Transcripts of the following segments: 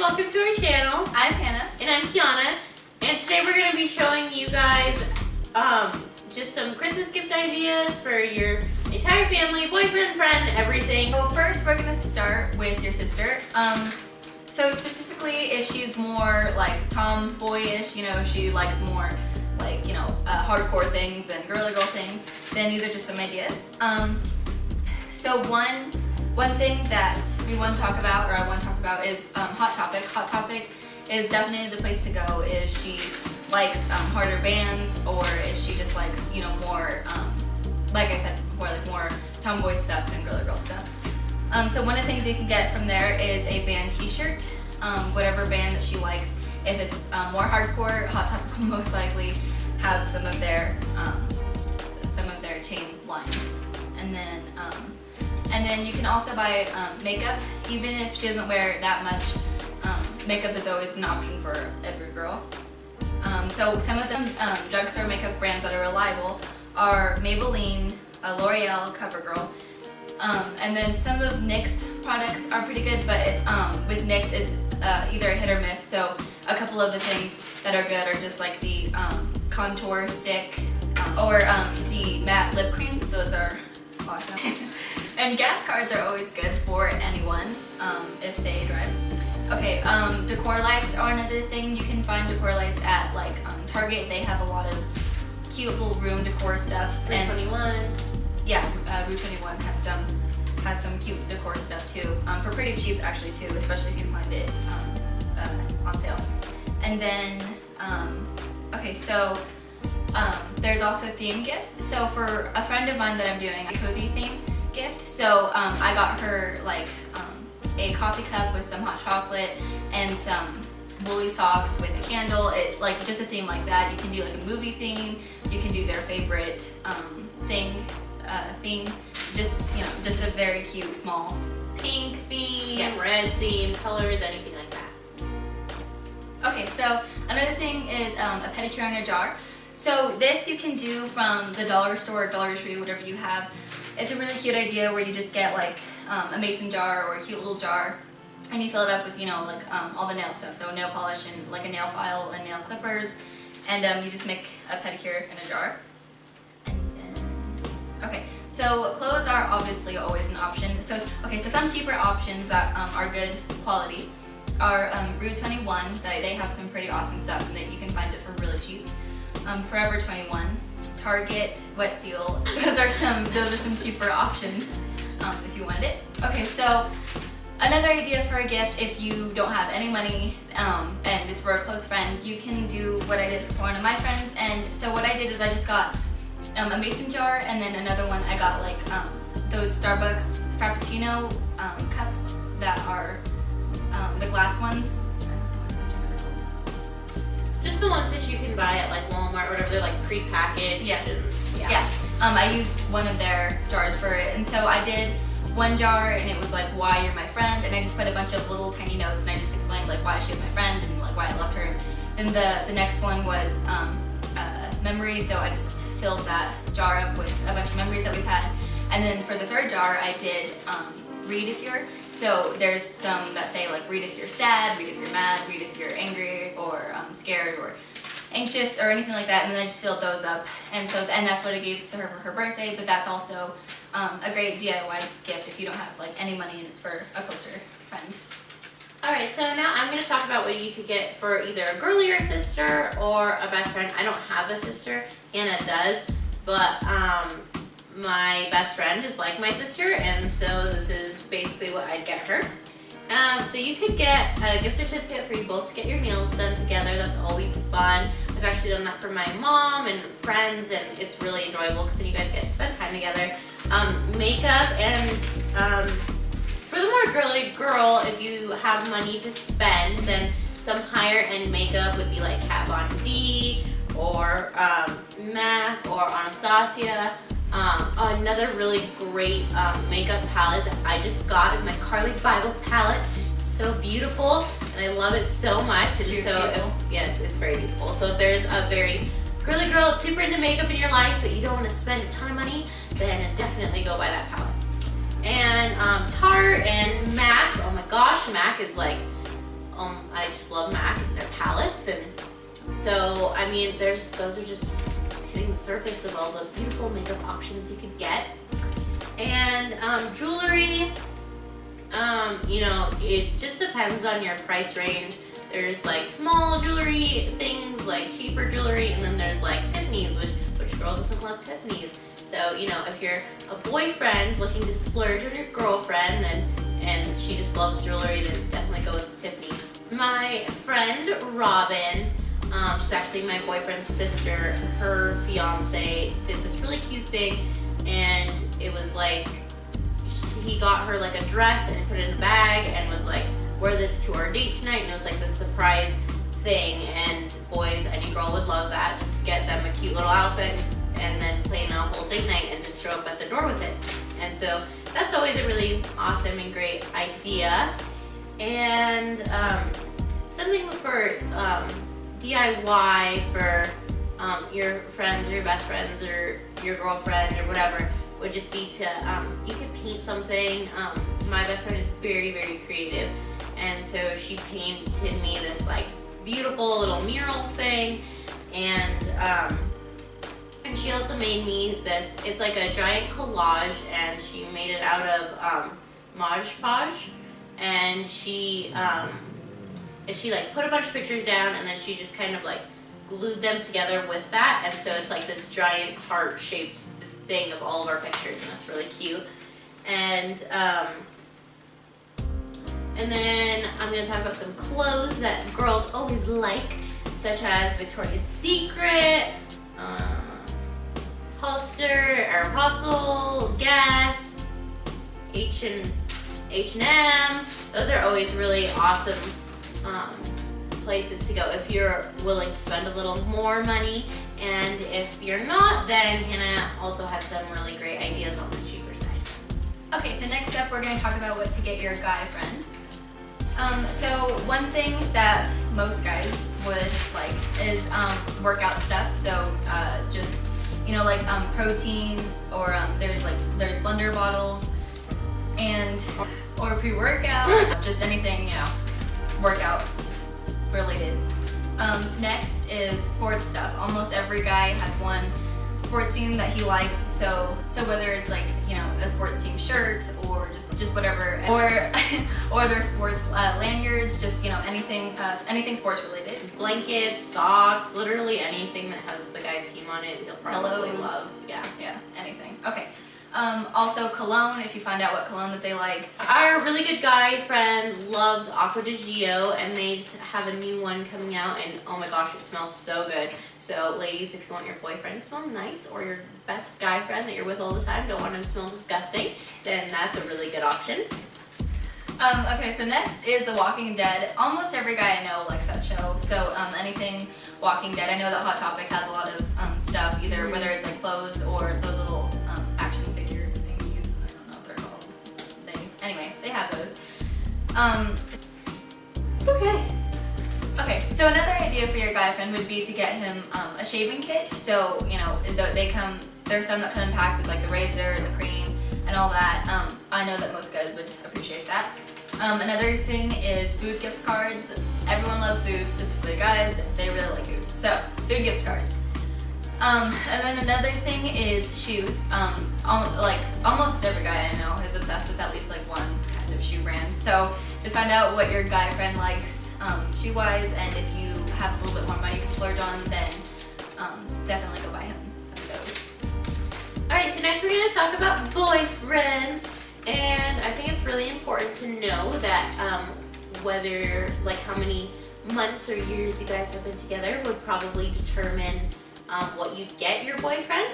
welcome to our channel. I'm Hannah. And I'm Kiana. And today we're going to be showing you guys just some Christmas gift ideas for your entire family, boyfriend, friend, everything. So first we're going to start with your sister. So specifically if she's more like tomboyish, you know, she likes more like, you know, hardcore things and girly girl things, then these are just some ideas. So one thing that we want to talk about, or I want to talk about, is Hot Topic. Hot Topic is definitely the place to go if she likes harder bands, or if she just likes, you know, more, like I said before, like more tomboy stuff than girly girl stuff. So one of the things you can get from there is a band t-shirt, whatever band that she likes. If it's more hardcore, Hot Topic will most likely have some of their chain lines. And then you can also buy makeup. Even if she doesn't wear that much, makeup is always an option for every girl. So some of them drugstore makeup brands that are reliable are Maybelline, L'Oreal, CoverGirl, and then some of NYX's products are pretty good, but with NYX it's either a hit or miss. So a couple of the things that are good are just like the contour stick or the matte lip creams. Those are awesome. And gas cards are always good for anyone if they drive. Okay, decor lights are another thing. You can find decor lights at like Target. They have a lot of cute little room decor stuff. Route 21. Yeah, Route 21 has some cute decor stuff too, for pretty cheap actually too, especially if you find it on sale. And then, okay, so there's also theme gifts. So for a friend of mine that I'm doing a cozy theme gift, so I got her like a coffee cup with some hot chocolate and some woolly socks with a candle. It like just a theme like that. You can do like a movie theme. You can do their favorite theme. Just, you know, just a very cute small Pink theme, yeah, red theme, colors, anything like that. Okay, so another thing is a pedicure in a jar. So this you can do from the dollar store, Dollar Tree, whatever you have. It's a really cute idea where you just get like a mason jar or a cute little jar, and you fill it up with, you know, like all the nail stuff. So nail polish and like a nail file and nail clippers, and you just make a pedicure in a jar. And then, okay, so clothes are obviously always an option. So okay, so some cheaper options that are good quality are Route 21. They have some pretty awesome stuff, and that you can find it for really cheap. Forever 21, Target, Wet Seal. Those are some cheaper options if you want it. Okay, so another idea for a gift if you don't have any money and it's for a close friend, you can do what I did for one of my friends. And so what I did is I just got a mason jar, and then another one I got like those Starbucks Frappuccino cups that are the glass ones. Just the ones that you can buy at like Walmart or whatever. They're like pre-packaged. Yes. Yeah. I used one of their jars for it, and so I did one jar, and it was like, why you're my friend, and I just put a bunch of little tiny notes, and I just explained like why she was my friend and like why I loved her. Then the next one was memories, so I just filled that jar up with a bunch of memories that we've had. And then for the third jar, I did read if you're. So there's some that say like read if you're sad, read if you're mad, read if you're angry or scared or anxious or anything like that. And then I just filled those up, and that's what I gave to her for her birthday. But that's also a great DIY gift if you don't have like any money and it's for a closer friend. Alright, so now I'm going to talk about what you could get for either a girlier sister or a best friend. I don't have a sister, Hannah does, but my best friend is like my sister, and so this is basically what I'd get her. So you could get a gift certificate for you both to get your nails done together. That's always fun. I've actually done that for my mom and friends, and it's really enjoyable because then you guys get to spend time together. Makeup, and for the more girly girl, if you have money to spend, then some higher end makeup would be like Kat Von D or MAC or Anastasia. Another really great makeup palette that I just got is my Carly Bible palette. So beautiful, and I love it so much. It's it's very beautiful. So if there's a very girly girl that's super into makeup in your life but you don't want to spend a ton of money, then definitely go buy that palette. And Tarte and MAC, oh my gosh, MAC is like just love MAC and their palettes. And so, I mean, those are just hitting the surface of all the beautiful makeup options you could get. And jewelry, you know, it just depends on your price range. There's like small jewelry things, like cheaper jewelry, and then there's like Tiffany's, which girl doesn't love Tiffany's? So, you know, if you're a boyfriend looking to splurge on your girlfriend and she just loves jewelry, then definitely go with Tiffany's. My friend Robin, she's actually my boyfriend's sister, her fiance did this really cute thing, and it was like, he got her like a dress and put it in a bag and was like, wear this to our date tonight, and it was like this surprise thing. And boys, any girl would love that. Just get them a cute little outfit and then plan a whole date night and just show up at the door with it. And so that's always a really awesome and great idea. And something for DIY for your friends or your best friends or your girlfriend or whatever would just be to, you could paint something. My best friend is very, very creative, and so she painted me this like beautiful little mural thing, and she also made me this, it's like a giant collage, and she made it out of Mod Podge, and she like put a bunch of pictures down, and then she just kind of like glued them together with that, and so it's like this giant heart-shaped thing of all of our pictures, and that's really cute. And then I'm going to talk about some clothes that girls always like, such as Victoria's Secret, Hollister, Aeropostale, Guess, H&M. Those are always really awesome places to go if you're willing to spend a little more money. And if you're not, then Hannah also had some really great ideas on the cheaper side. Okay, so next up we're going to talk about what to get your guy friend. So one thing that most guys would like is workout stuff. So just, you know, like protein, or there's blender bottles, and or pre-workout, just anything, you know, workout related. Next is sports stuff. Almost every guy has one sports team that he likes, so whether it's like, you know, a sports team shirt or just whatever, or their sports lanyards, just, you know, anything sports related. Blankets, socks, literally anything that has the guy's team on it, he'll probably Pillows. love. Yeah, Anything. Okay. Also cologne, if you find out what cologne that they like. Our really good guy friend loves Aqua di Gio, and they just have a new one coming out, and oh my gosh, it smells so good. So ladies, if you want your boyfriend to smell nice, or your best guy friend that you're with all the time don't want him to smell disgusting, then that's a really good option. Okay, so next is The Walking Dead. Almost every guy I know likes that show, so anything Walking Dead. I know that Hot Topic has a lot of stuff, either whether it's like clothes or those little action figure thingies. I don't know what they're called. Anyway, they have those. Okay, so another idea for your guy friend would be to get him a shaving kit. So, you know, there's some that come in packs with like the razor, the cream, and all that. I know that most guys would appreciate that. Another thing is food gift cards. Everyone loves food, specifically guys. They really like food. So, food gift cards. And then another thing is shoes. Almost every guy I know is obsessed with at least like one kind of shoe brand. So just find out what your guy friend likes shoe-wise, and if you have a little bit more money to splurge on, then definitely go buy him some of those. Alright, so next we're going to talk about boyfriends, and I think it's really important to know that whether, like, how many months or years you guys have been together would probably determine what you'd get your boyfriend,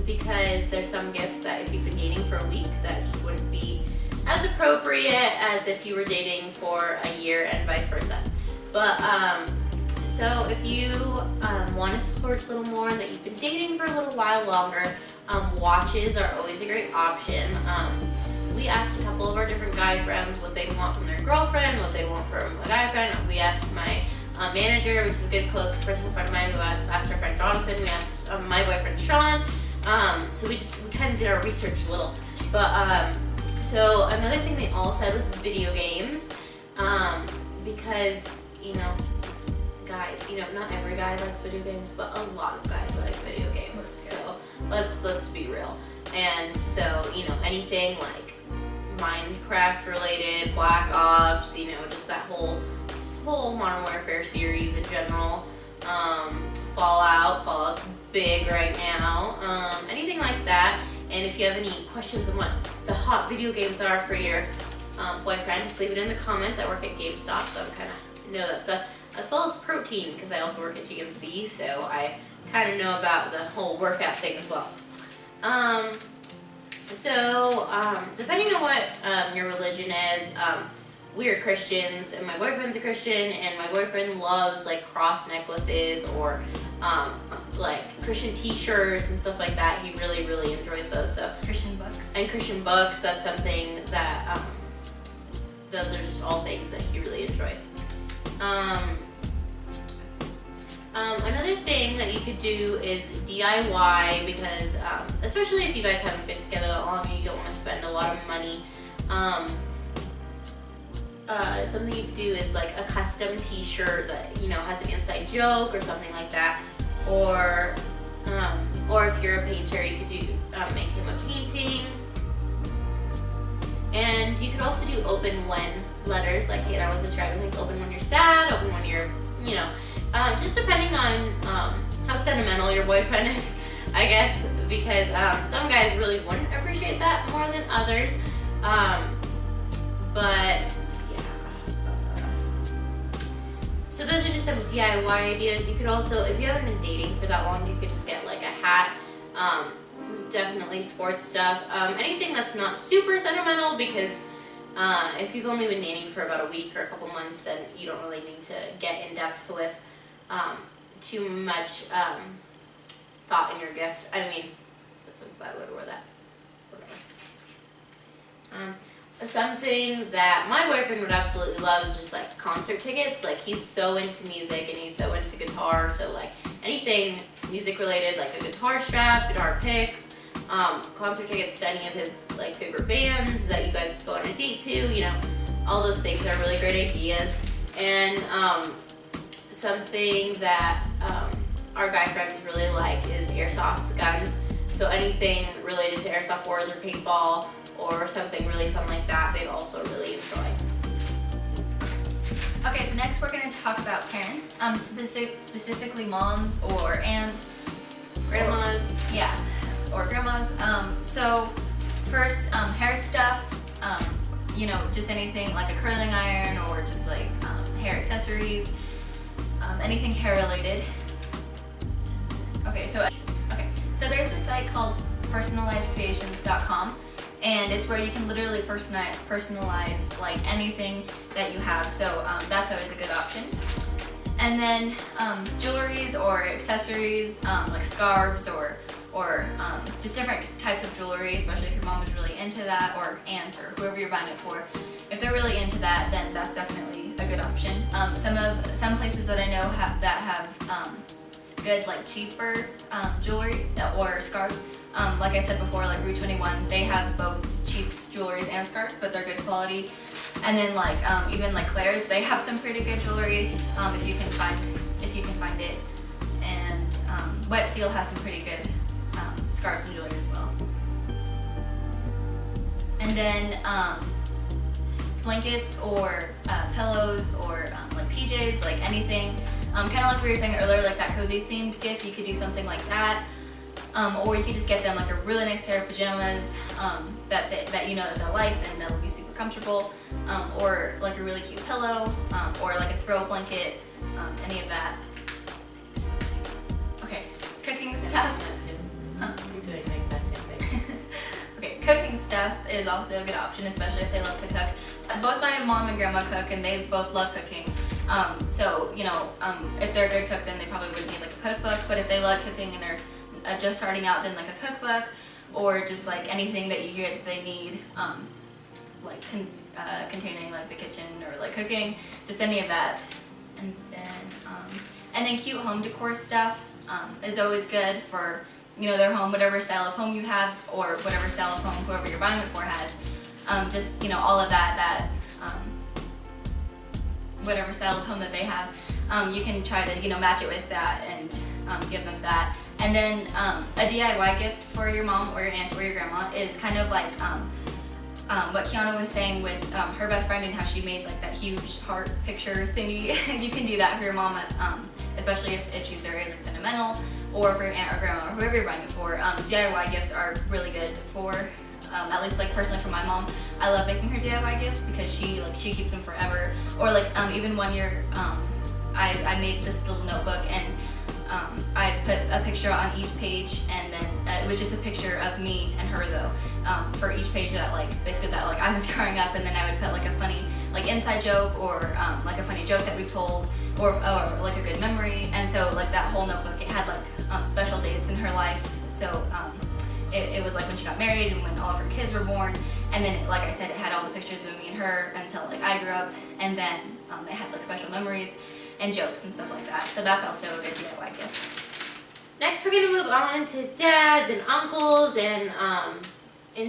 because there's some gifts that if you've been dating for a week that just wouldn't be as appropriate as if you were dating for a year, and vice versa. But so if you want to splurge a little more and that you've been dating for a little while longer, watches are always a great option. We asked a couple of our different guy friends what they want from their girlfriend, what they want from a guy friend. We asked my manager, which is a good close personal friend of mine, who asked our friend Jonathan. We asked my boyfriend Sean. So we kind of did our research a little. But so another thing they all said was video games. because, it's guys, not every guy likes video games, but a lot of guys like video games. So let's be real. And so, anything like Minecraft related, Black Ops, just that whole Modern Warfare series in general. Fallout's big right now. Anything like that. And if you have any questions on what the hot video games are for your boyfriend, just leave it in the comments. I work at GameStop, so I kind of know that stuff. As well as protein, because I also work at GNC, so I kind of know about the whole workout thing as well. Depending on what your religion is, we are Christians, and my boyfriend's a Christian, and my boyfriend loves like cross necklaces or like Christian T-shirts and stuff like that. He really, really enjoys those. So Christian books. That's something that those are just all things that he really enjoys. Another thing that you could do is DIY, because especially if you guys haven't been together that long and you don't want to spend a lot of money. Something you could do is like a custom T-shirt that has an inside joke or something like that, or if you're a painter, you could do make him a painting. And you could also do open when letters, like I was describing, like open when you're sad, open when you're just depending on how sentimental your boyfriend is, I guess, because some guys really wouldn't appreciate that more than others. So those are just some DIY ideas. You could also, if you haven't been dating for that long, you could just get like a hat. Definitely sports stuff. Anything that's not super sentimental, because if you've only been dating for about a week or a couple months, then you don't really need to get in depth with too much thought in your gift. I mean, that's a bad way to word that. Whatever. Something that my boyfriend would absolutely love is just like concert tickets. Like he's so into music and he's so into guitar, so like anything music related, like a guitar strap, guitar picks, concert tickets to any of his like favorite bands that you guys could go on a date to, all those things are really great ideas. And something that our guy friends really like is airsoft guns. So anything related to airsoft wars or paintball or something really fun like that, they'd also really enjoy. Okay, so next we're going to talk about parents, specifically moms or aunts, Grandmas. Or grandmas. So first, hair stuff, just anything like a curling iron or just like hair accessories, anything hair related. Okay, so there's a site called personalizedcreations.com, and it's where you can literally personalize like anything that you have, so that's always a good option. And then jewelries or accessories, like scarves or just different types of jewelry, especially if your mom is really into that, or aunt, or whoever you're buying it for. If they're really into that, then that's definitely a good option. Some places that I know have good, like cheaper jewelry or scarves. Like I said before, like Route 21, they have both cheap jewelries and scarves, but they're good quality. And then like even like Claire's, they have some pretty good jewelry if you can find it. And Wet Seal has some pretty good scarves and jewelry as well. And then blankets or pillows or like PJs, like anything. Kind of like we were saying earlier, like that cozy themed gift, you could do something like that. Or you could just get them like a really nice pair of pajamas that they'll like, and that'll be super comfortable. Or like a really cute pillow, or like a throw blanket, any of that. Okay, cooking stuff. I'm doing the exact same thing. Okay, cooking stuff is also a good option, especially if they love to cook. Both my mom and grandma cook, and they both love cooking. So, if they're a good cook, then they probably wouldn't need like a cookbook, but if they love cooking and they're just starting out, then like a cookbook, or just like anything that you hear that they need, containing like the kitchen or like cooking, just any of that. And then cute home decor stuff is always good for, their home, whatever style of home you have, or whatever style of home whoever you're buying it for has. Just, all of that whatever style of home that they have, you can try to, you know, match it with that and give them that. And then a DIY gift for your mom or your aunt or your grandma is kind of like what Kiana was saying with her best friend and how she made like that huge heart picture thingy. You can do that for your mom, especially if she's very like sentimental, or for your aunt or grandma or whoever you're buying it for. DIY gifts are really good for, at least like personally for my mom. I love making her DIY gifts because she keeps them forever. Or like even one year I made this little notebook, and I put a picture on each page, and then it was just a picture of me and her though, for each page that like basically that like I was growing up, and then I would put like a funny like inside joke, or like a funny joke that we've told, or like a good memory. And so like that whole notebook, it had like special dates in her life. So it was like when she got married and when all of her kids were born, and then like I said, it had all the pictures of me and her until like I grew up, and then it had like special memories and jokes and stuff like that. So that's also a good DIY gift. Next, we're gonna move on to dads and uncles and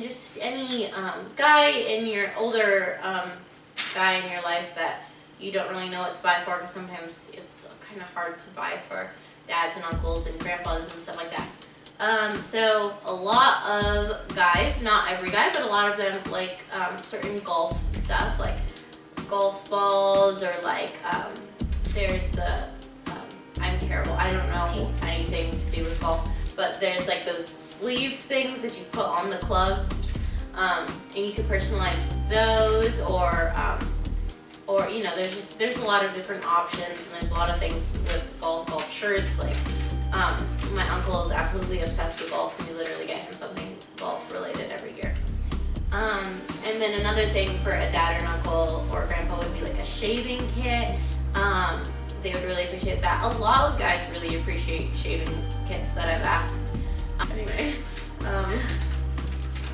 just any guy in your older guy in your life that you don't really know what to buy for, because sometimes it's kind of hard to buy for dads and uncles and grandpas and stuff like that. So a lot of guys, not every guy, but a lot of them like certain golf stuff, like golf balls, or like there's the, I'm terrible, I don't know anything to do with golf, but there's like those sleeve things that you put on the clubs, and you can personalize those, or you know, there's a lot of different options, and there's a lot of things with golf shirts. Like my uncle is absolutely obsessed with golf, and we literally get him something golf related every year. And then another thing for a dad or an uncle or grandpa would be like a shaving kit. They would really appreciate that. A lot of guys really appreciate shaving kits that I've asked. Anyway,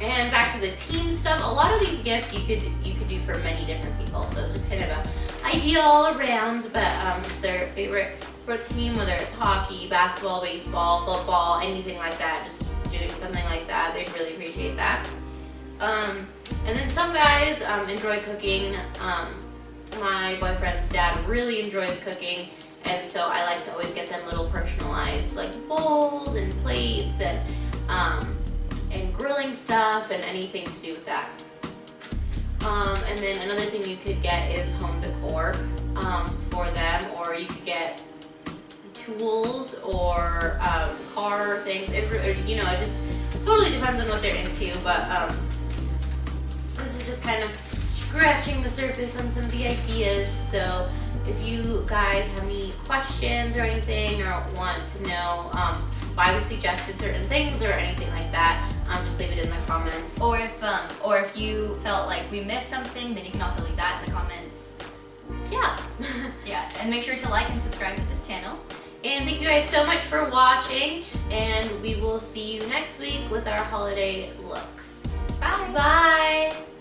and back to the team stuff. A lot of these gifts you could do for many different people. So it's just kind of an idea all around. But it's their favorite sports team, whether it's hockey, basketball, baseball, football, anything like that. Just doing something like that, they'd really appreciate that. And then some guys enjoy cooking. My boyfriend's dad really enjoys cooking, and so I like to always get them little personalized like bowls and plates and grilling stuff and anything to do with that. And then another thing you could get is home decor for them, or you could get tools or car things. It just totally depends on what they're into, but this is just kind of scratching the surface on some of the ideas. So if you guys have any questions or anything, or want to know why we suggested certain things or anything like that, just leave it in the comments. Or if you felt like we missed something, then you can also leave that in the comments. Yeah. Yeah, and make sure to like and subscribe to this channel. And thank you guys so much for watching, and we will see you next week with our holiday looks. Bye. Bye.